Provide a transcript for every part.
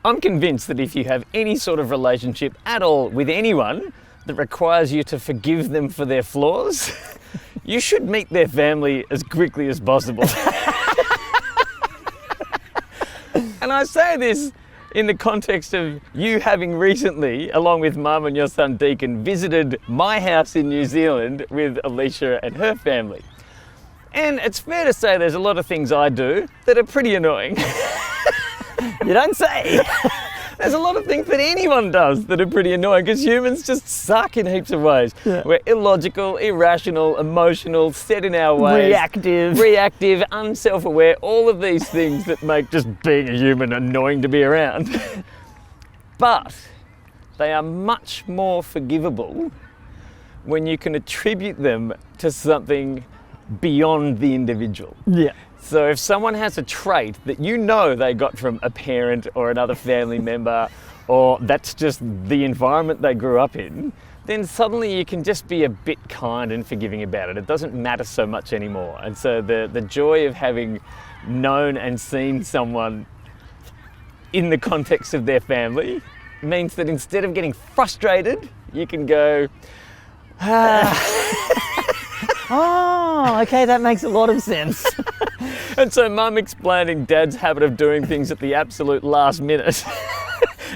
I'm convinced that if you have any sort of relationship at all with anyone that requires you to forgive them for their flaws, you should meet their family as quickly as possible. And I say this in the context of you having recently, along with Mum and your son Deakin, visited my house in New Zealand with Alicia and her family. And it's fair to say there's a lot of things I do that are pretty annoying. You don't say. There's a lot of things that anyone does that are pretty annoying because humans just suck in heaps of ways. Yeah. We're illogical, irrational, emotional, set in our ways. Reactive, unself-aware, all of these things that make just being a human annoying to be around. But they are much more forgivable when you can attribute them to something beyond the individual. Yeah. So if someone has a trait that you know they got from a parent or another family member, or that's just the environment they grew up in, then suddenly you can just be a bit kind and forgiving about it. It doesn't matter so much anymore. And so the joy of having known and seen someone in the context of their family means that instead of getting frustrated, you can go, Oh, okay, that makes a lot of sense. And so Mum explaining Dad's habit of doing things at the absolute last minute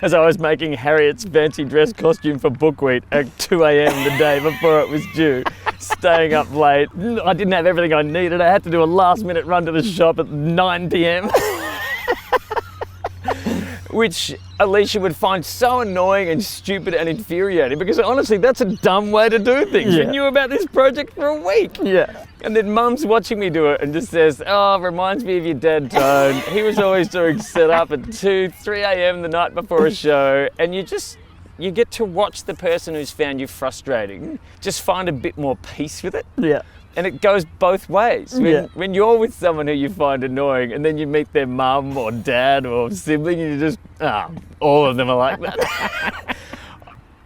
as I was making Harriet's fancy dress costume for Bookweek at 2 a.m. the day before it was due, staying up late. I didn't have everything I needed. I had to do a last minute run to the shop at 9 p.m. Which Alicia would find so annoying and stupid and infuriating because honestly, that's a dumb way to do things. Yeah. We knew about this project for a week. Yeah. And then Mum's watching me do it and just says, oh, reminds me of your dad, Tone. He was always doing set-up at 2, 3 a.m. the night before a show. And you get to watch the person who's found you frustrating just find a bit more peace with it. Yeah. And it goes both ways. When you're with someone who you find annoying and then you meet their mum or dad or sibling and you just, all of them are like that.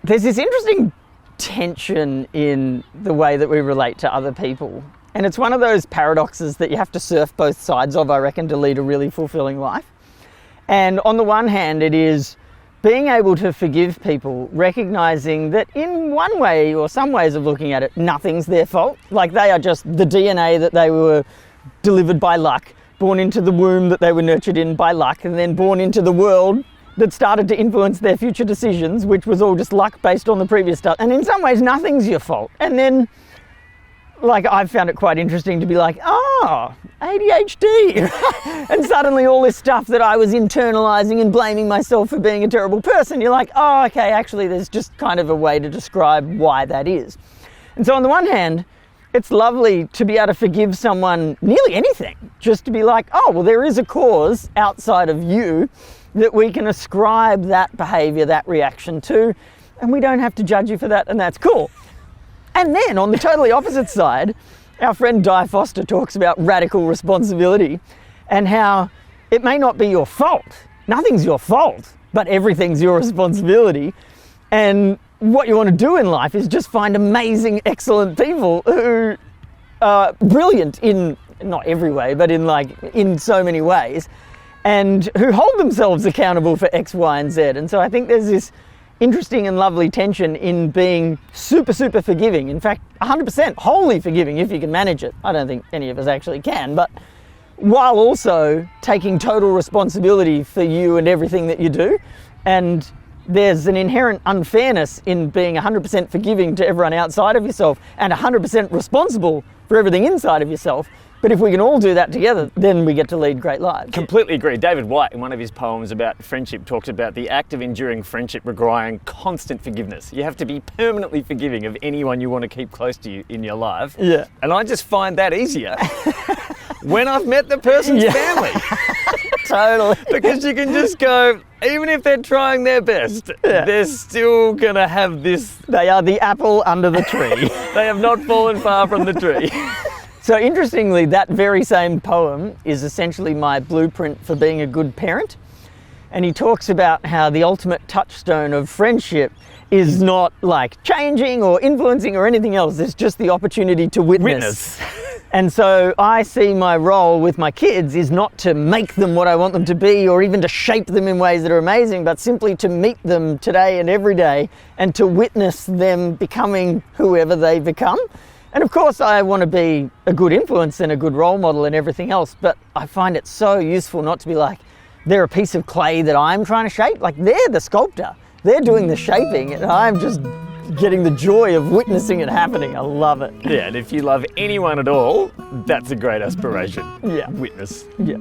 There's this interesting tension in the way that we relate to other people. And it's one of those paradoxes that you have to surf both sides of, I reckon, to lead a really fulfilling life. And on the one hand, it is being able to forgive people, recognizing that in one way or some ways of looking at it, nothing's their fault. Like they are just the DNA that they were delivered by luck, born into the womb that they were nurtured in by luck, and then born into the world that started to influence their future decisions, which was all just luck based on the previous stuff. And in some ways, nothing's your fault. And then, like, I've found it quite interesting to be like, ADHD. And suddenly all this stuff that I was internalizing and blaming myself for being a terrible person, you're like, oh, okay, actually there's just kind of a way to describe why that is. And so on the one hand, it's lovely to be able to forgive someone nearly anything. Just to be like, oh, well, there is a cause outside of you that we can ascribe that behavior, that reaction to, and we don't have to judge you for that, and that's cool. And then on the totally opposite side, our friend Di Foster talks about radical responsibility and how it may not be your fault. Nothing's your fault, but everything's your responsibility. And what you want to do in life is just find amazing, excellent people who are brilliant in, not every way, but in so many ways, and who hold themselves accountable for X, Y, and Z. And so I think there's this interesting and lovely tension in being super, super forgiving. In fact, 100% wholly forgiving if you can manage it. I don't think any of us actually can, but while also taking total responsibility for you and everything that you do. And there's an inherent unfairness in being 100% forgiving to everyone outside of yourself and 100% responsible for everything inside of yourself. But if we can all do that together, then we get to lead great lives. Completely agree. David White, in one of his poems about friendship, talks about the act of enduring friendship requiring constant forgiveness. You have to be permanently forgiving of anyone you want to keep close to you in your life. Yeah. And I just find that easier when I've met the person's family. Totally. Because you can just go, even if they're trying their best, they're still going to have this. They are the apple under the tree. They have not fallen far from the tree. So interestingly, that very same poem is essentially my blueprint for being a good parent. And he talks about how the ultimate touchstone of friendship is not like changing or influencing or anything else. It's just the opportunity to witness. And so I see my role with my kids is not to make them what I want them to be or even to shape them in ways that are amazing, but simply to meet them today and every day and to witness them becoming whoever they become. And of course I want to be a good influence and a good role model and everything else, but I find it so useful not to be like, they're a piece of clay that I'm trying to shape. Like, they're the sculptor. They're doing the shaping and I'm just getting the joy of witnessing it happening. I love it. Yeah, and if you love anyone at all, that's a great aspiration. Yeah. Witness. Yeah.